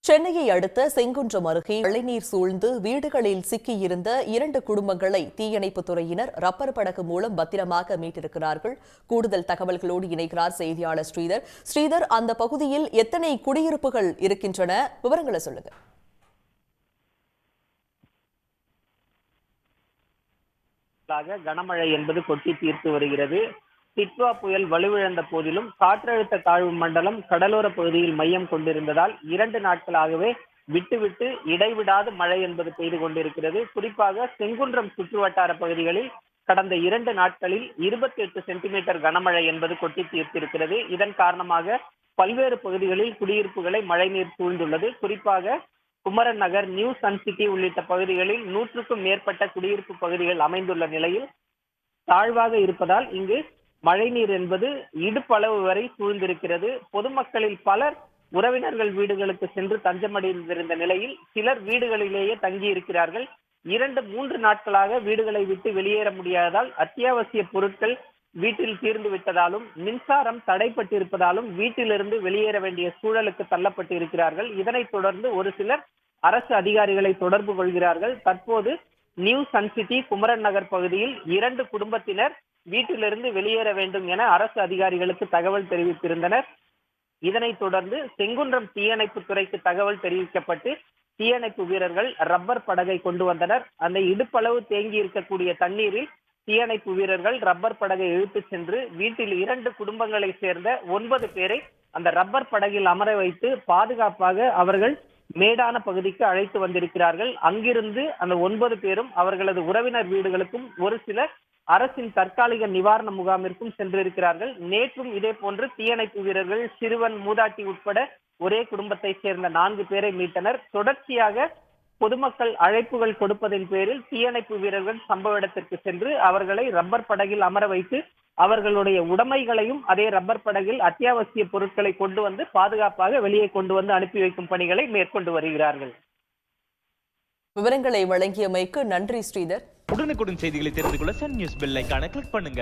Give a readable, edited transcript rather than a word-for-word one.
சென்னையை அடுத்த செங்குன்றம் அருகே மழைநீர் சூழ்ந்து வீடுகளில் சிக்கியிருந்த 2 குடும்பங்களை தீயணைப்புத் துறையினர் ரப்பர் படகு மூலம் பத்திரமாக மீட்டிருக்கிறார்கள். கூடுதல் தகவல்களோடு இணைக்கிறார் செய்தியாளர் ஸ்ரீதர். ஸ்ரீதர், அந்த பகுதியில் எத்தனை குடியிருப்புகள் இருக்கின்றன? விவரங்களை சொல்லுங்க. கனமழை என்பது கொட்டி தீர்த்து வருகிறது. டிட்வா புயல் வலுவிழந்த போதிலும் காற்றழுத்த தாழ்வு மண்டலம் கடலோர பகுதியில் மையம் கொண்டிருந்ததால் 2 நாட்களாகவே விட்டுவிட்டு இடைவிடாது மழை என்பது பெய்து கொண்டிருக்கிறது. குறிப்பாக செங்குன்றம் சுற்றுவட்டார பகுதிகளில் கடந்த 2 நாட்களில் 28 சென்டிமீட்டர் கனமழை என்பது கொட்டி தீர்த்திருக்கிறது. இதன் காரணமாக பல்வேறு பகுதிகளில் குடியிருப்புகளை மழைநீர் சூழ்ந்துள்ளது. குறிப்பாக குமரன் நகர், நியூ சன் சிட்டி உள்ளிட்ட பகுதிகளில் 100க்கும் மேற்பட்ட குடியிருப்பு பகுதிகள் அமைந்துள்ள நிலையில் தாழ்வாக இருப்பதால் இங்கு மழைநீர் என்பது இடுப்பளவு வரை சூழ்ந்திருக்கிறது. பொதுமக்களில் பலர் உறவினர்கள் வீடுகளுக்கு சென்று தஞ்சமடைந்திருந்த நிலையில் சிலர் வீடுகளிலேயே தங்கி இருக்கிறார்கள். 2-3 நாட்களாக வீடுகளை விட்டு வெளியேற முடியாததால் அத்தியாவசிய பொருட்கள் வீட்டில் தீர்ந்து விட்டதாலும் மின்சாரம் தடைப்பட்டிருப்பதாலும் வீட்டிலிருந்து வெளியேற வேண்டிய சூழலுக்கு தள்ளப்பட்டு இருக்கிறார்கள். இதனைத் தொடர்ந்து ஒரு சிலர் அரசு அதிகாரிகளை தொடர்பு கொள்கிறார்கள். தற்போது நியூ சன் சிட்டி குமரன் நகர் பகுதியில் 2 குடும்பத்தினர் வீட்டிலிருந்து வெளியேற வேண்டும் என அரசு அதிகாரிகளுக்கு தகவல் தெரிவித்திருந்தனர். இதனைத் தொடர்ந்து செங்குன்றம் தீயணைப்பு துறைக்கு தகவல் தெரிவிக்கப்பட்டு தீயணைப்பு வீரர்கள் ரப்பர் படகை கொண்டு வந்தனர். அந்த இடுப்பளவு தேங்கி இருக்கக்கூடிய தண்ணீரில் தீயணைப்பு வீரர்கள் ரப்பர் படகை இழுத்து சென்று வீட்டில் 2 குடும்பங்களை சேர்ந்த 9 பேரை அந்த ரப்பர் படகில் அமர வைத்து பாதுகாப்பாக அவர்கள் மேடான பகுதிக்கு அழைத்து வந்திருக்கிறார்கள். அங்கிருந்து அந்த 9 பேரும் அவர்களது உறவினர் வீடுகளுக்கும் ஒரு சிலர் அரசின் தற்காலிக நிவாரண முகாமிற்கும் சென்றிருக்கிறார்கள். நேற்றும் இதே போன்று தீயணைப்பு வீரர்கள் சிறுவன், மூதாட்டி உட்பட ஒரே குடும்பத்தை சேர்ந்த 4 பேரை மீட்டனர். தொடர்ச்சியாக பொதுமக்கள் அழைப்புகள் கொடுப்பதின் பேரில் தீயணைப்பு வீரர்கள் சம்பவ இடத்திற்கு சென்று அவர்களை ரப்பர் படகில் அமர வைத்து அவர்களுடைய உடைமைகளையும் அதே ரப்பர் படகில் அத்தியாவசிய பொருட்களை கொண்டு வந்து பாதுகாப்பாக வெளியே கொண்டு வந்து அனுப்பி வைக்கும் பணிகளை மேற்கொண்டு வருகிறார்கள். விவரங்களை வழங்கியமைக்கு நன்றி ஸ்ரீதர். உடனுக்குடன் செய்திகளை தெரிந்து கொள்ள சன் நியூஸ் பெல் ஐகானை கிளிக் பண்ணுங்க.